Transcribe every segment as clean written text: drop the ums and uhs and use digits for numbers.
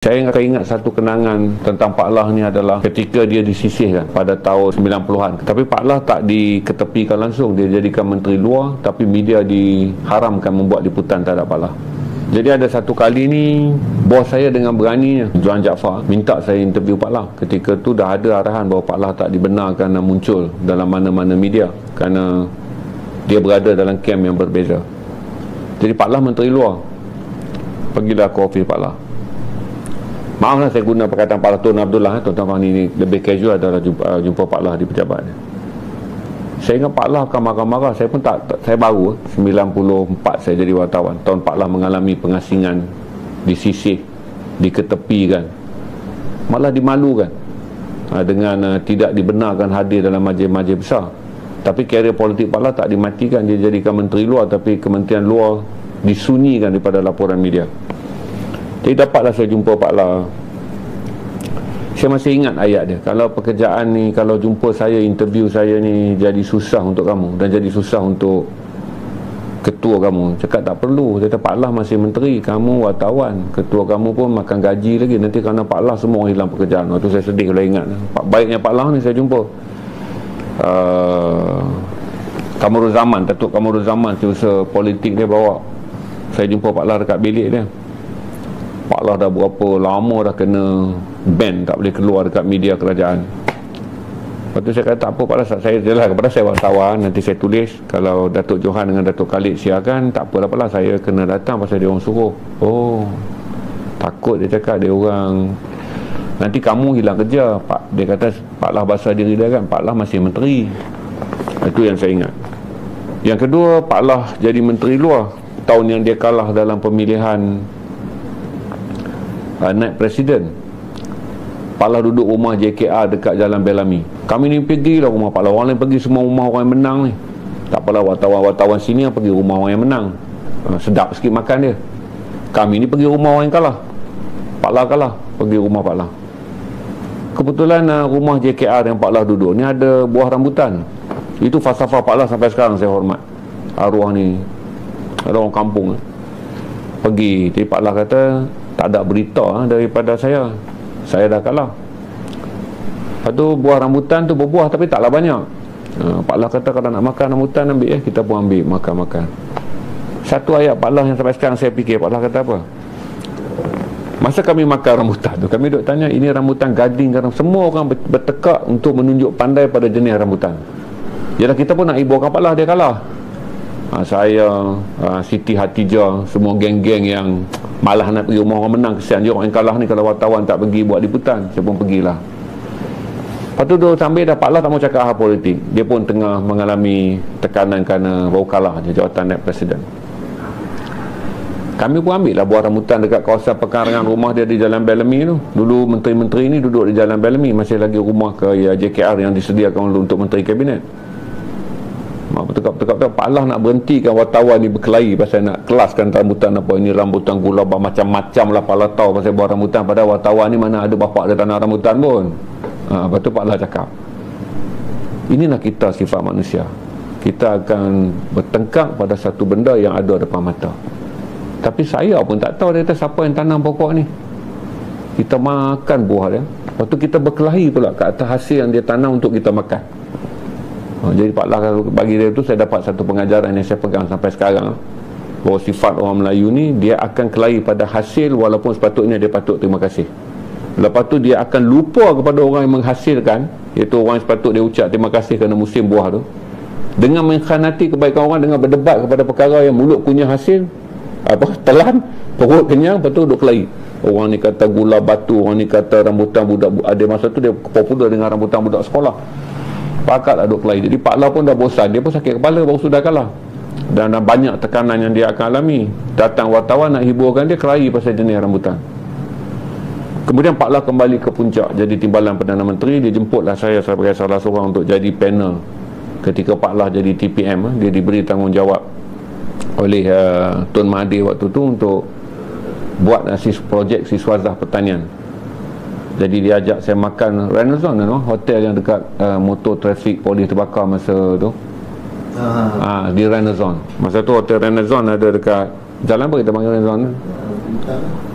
Saya ingat satu kenangan tentang Pak Lah ni adalah ketika dia disisihkan pada tahun 90-an. Tapi Pak Lah tak diketepikan langsung. Dia jadikan Menteri Luar, tapi media diharamkan membuat liputan terhadap Pak Lah. Jadi ada satu kali ni, bos saya dengan beraninya, Johan Jaafar, minta saya interview Pak Lah. Ketika tu dah ada arahan bahawa Pak Lah tak dibenarkan muncul dalam mana-mana media kerana dia berada dalam kem yang berbeza. Jadi Pak Lah Menteri Luar. Pergilah ke ofis Pak Lah. Maaflah saya guna perkataan Pak Lah Tun Abdullah. Tuan-tuan Fahmi ni lebih casual adalah jumpa Pak Lah di pejabat dia. Saya ingat Pak Lah akan marah-marah. Saya pun saya baru 94 saya jadi wartawan. Tahun Pak Lah mengalami pengasingan, disisih, diketepikan, malah dimalukan dengan tidak dibenarkan hadir dalam majlis-majlis besar. Tapi karier politik Pak Lah tak dimatikan. Dia jadikan Menteri Luar, tapi Kementerian Luar disunyikan daripada laporan media. Jadi dapatlah saya jumpa Pak Lah. Saya masih ingat ayat dia. Kalau pekerjaan ni, kalau jumpa saya, interview saya ni jadi susah untuk kamu dan jadi susah untuk ketua kamu, cakap tak perlu. Dia kata Pak Lah masih menteri, kamu wartawan, ketua kamu pun makan gaji lagi. Nanti kerana Pak Lah semua orang hilang pekerjaan. Waktu saya sedih kalau ingat. Baiknya Pak Lah ni saya jumpa Kamarul Zaman, Datuk Kamarul Zaman, usaha politik dia bawa. Saya jumpa Pak Lah dekat bilik dia. Pak Lah dah berapa lama dah kena ban, tak boleh keluar dekat media kerajaan. Lepas tu saya kata tak apa Pak Lah, saya jelas kepada saya wartawan, nanti saya tulis. Kalau Datuk Johan dengan Datuk Khalid siarkan, tak apalah Pak Lah, saya kena datang pasal dia orang suruh. Oh, takut dia cakap, dia orang nanti kamu hilang kerja. Dia kata Pak Lah bahasa diri dia kan, Pak Lah masih menteri. Itu yang saya ingat. Yang kedua, Pak Lah jadi Menteri Luar tahun yang dia kalah dalam pemilihan naik presiden. Pak Lah duduk rumah JKR dekat Jalan Bellamy. Kami ni pergilah rumah Pak Lah. Orang lain pergi semua rumah orang yang menang ni. Tak apalah, wartawan-wartawan sini yang pergi rumah orang yang menang. Sedap sikit makan dia. Kami ni pergi rumah orang yang kalah. Pak Lah kalah, pergi rumah Pak Lah. Kebetulan rumah JKR yang Pak Lah duduk ni ada buah rambutan. Itu falsafah Pak Lah sampai sekarang saya hormat. Arwah ni ada orang kampung pergi. Jadi Pak Lah kata tak ada berita daripada saya dah kalah. Lepas tu buah rambutan tu berbuah tapi taklah banyak. Pak Lah kata kalau nak makan rambutan ambil kita pun ambil makan-makan. Satu ayat Pak Lah yang sampai sekarang saya fikir Pak Lah kata apa? Masa kami makan rambutan tu, kami duk tanya ini rambutan gading kan? Semua orang bertekak untuk menunjuk pandai pada jenis rambutan. Yalah kita pun nak ibukan Pak Lah, dia kalah. Saya, Siti Hatijah, semua geng-geng yang malah nak pergi rumah orang menang. Kesian je orang yang kalah ni kalau wartawan tak pergi buat liputan. Saya pun pergilah. Lepas tu sambil dah Pak Lah tak mau cakap hal politik. Dia pun tengah mengalami tekanan kerana baru kalah je jawatan naib presiden. Kami pun ambil lah buah rambutan dekat kawasan pekarangan rumah dia di Jalan Bellamy tu. Dulu menteri-menteri ni duduk di Jalan Bellamy. Masih lagi rumah ke JKR yang disediakan untuk menteri kabinet. Bertekap-tekap Pak Lah nak berhentikan wartawan ni berkelahi pasal nak kelaskan rambutan apa. Ini rambutan gula macam-macam lah Pak Lah tahu pasal buah rambutan. Padahal wartawan ni mana ada bapak dia tanah rambutan pun. Lepas tu Pak Lah cakap, inilah kita sifat manusia. Kita akan bertengkar pada satu benda yang ada depan mata. Tapi saya pun tak tahu dia kata siapa yang tanam pokok ni. Kita makan buah dia. Lepas tu kita berkelahi pula ke atas hasil yang dia tanam untuk kita makan. Jadi Pak Lah bagi dia tu saya dapat satu pengajaran yang saya pegang sampai sekarang, bahawa sifat orang Melayu ni dia akan kelahi pada hasil walaupun sepatutnya dia patut terima kasih. Lepas tu dia akan lupa kepada orang yang menghasilkan, iaitu orang yang sepatut dia ucap terima kasih kerana musim buah tu, dengan mengkhianati kebaikan orang dengan berdebat kepada perkara yang mulut punya hasil telan, perut kenyang, lepas tu duk kelahi. Orang ni kata gula batu, orang ni kata rambutan budak. Ada masa tu dia popular dengan rambutan budak sekolah. Pakatlah duk kelahi. Jadi Pak Lah pun dah bosan, dia pun sakit kepala baru sudah kalah. Dan banyak tekanan yang dia akan alami. Datang wartawan nak hiburkan dia, kelahi pasal jenis rambutan. Kemudian Pak Lah kembali ke puncak jadi timbalan Perdana Menteri. Dia jemputlah saya sebagai salah seorang untuk jadi panel. Ketika Pak Lah jadi TPM, dia diberi tanggungjawab oleh Tun Mahathir waktu tu untuk buat projek Siswazah Pertanian. Jadi dia ajak saya makan Renaissance, hotel yang dekat motor trafik polis terbakar masa tu. Di Renaissance. Masa tu hotel Renaissance ada dekat jalan apa kita panggil Renaissance?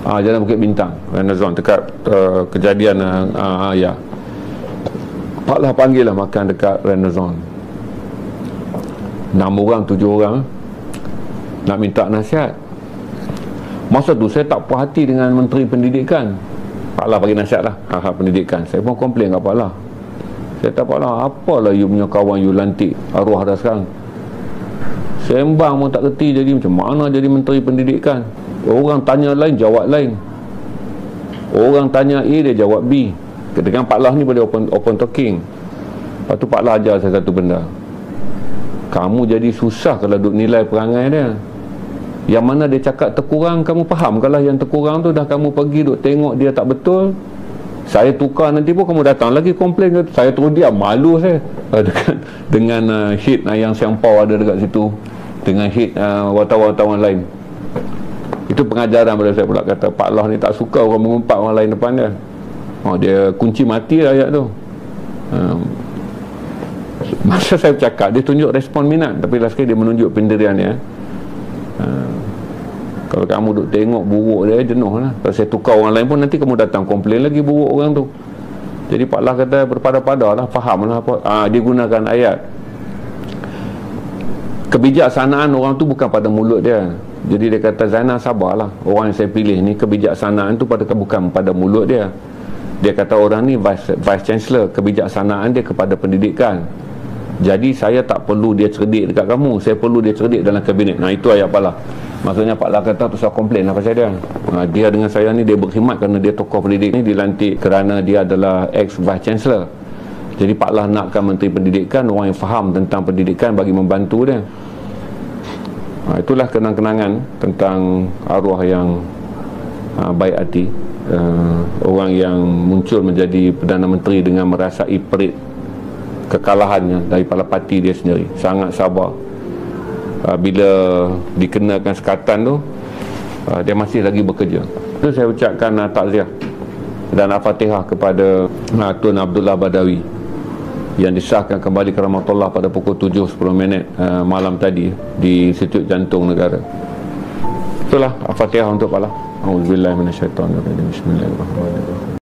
Jalan Bukit Bintang, Renazon, dekat kejadian ya. Pak Lah panggil lah makan dekat Renazon. 6 orang 7 orang nak minta nasihat. Masa tu saya tak puas hati dengan Menteri Pendidikan. Pak Lah bagi nasihat lah hal-hal pendidikan. Saya pun komplain kat Pak Lah. Saya tak, Pak Lah, apalah you punya kawan you lantik arwah dah sekarang. Sembang pun tak kerti, jadi macam mana jadi Menteri Pendidikan. Orang tanya lain, jawab lain. Orang tanya A, dia jawab B. Dengan Pak Lah ni boleh open talking. Lepas tu Pak Lah ajar saya satu benda. Kamu jadi susah kalau duk nilai perangai dia. Yang mana dia cakap terkurang, kamu faham. Kalau yang terkurang tu dah kamu pergi duk tengok dia tak betul, saya tukar nanti pun kamu datang lagi komplain. Saya terus diam, malu saya dengan hit yang Siampau ada dekat situ, dengan hit wartawan-wartawan lain. Itu pengajaran pada saya pula. Kata Pak Lah ni tak suka orang mengumpat orang lain depan dia. Dia kunci mati lah ayat tu. Masa saya bercakap, dia tunjuk respon minat, tapi last sekali dia menunjuk pendirian dia. Kalau kamu duk tengok buruk dia, jenuh lah. Kalau saya tukar orang lain pun nanti kamu datang komplain lagi buruk orang tu. Jadi Pak Lah kata berpada-pada lah, faham lah apa. Dia gunakan ayat, kebijaksanaan orang tu bukan pada mulut dia. Jadi dia kata, Zainal sabarlah, orang yang saya pilih ni kebijaksanaan tu bukan pada mulut dia. Dia kata orang ni Vice Chancellor, kebijaksanaan dia kepada pendidikan. Jadi saya tak perlu dia cerdik dekat kamu, saya perlu dia cerdik dalam kabinet. Itu ayat Pak Lah. Maksudnya Pak Lah kata tu saya komplain lah pasal dia. Dia dengan saya ni, dia berkhidmat kerana dia tokoh pendidik ni, dilantik kerana dia adalah ex-Vice Chancellor. Jadi Pak Lah nakkan Menteri Pendidikan orang yang faham tentang pendidikan bagi membantu dia. Itulah kenang-kenangan tentang arwah yang baik hati. Orang yang muncul menjadi Perdana Menteri dengan merasai perit kekalahannya daripada parti dia sendiri. Sangat sabar. Bila dikenakan sekatan tu, dia masih lagi bekerja. Itu saya ucapkan takziah dan al-Fatihah kepada Tun Abdullah Badawi yang disahkan kembali ke rahmatullah pada pukul 7.10 malam tadi di Institut Jantung Negara. Itulah al-Fatihah untuk Pak Lah. Auzubillahi minasyaitonirrajim. Bismillahirrahmanirrahim.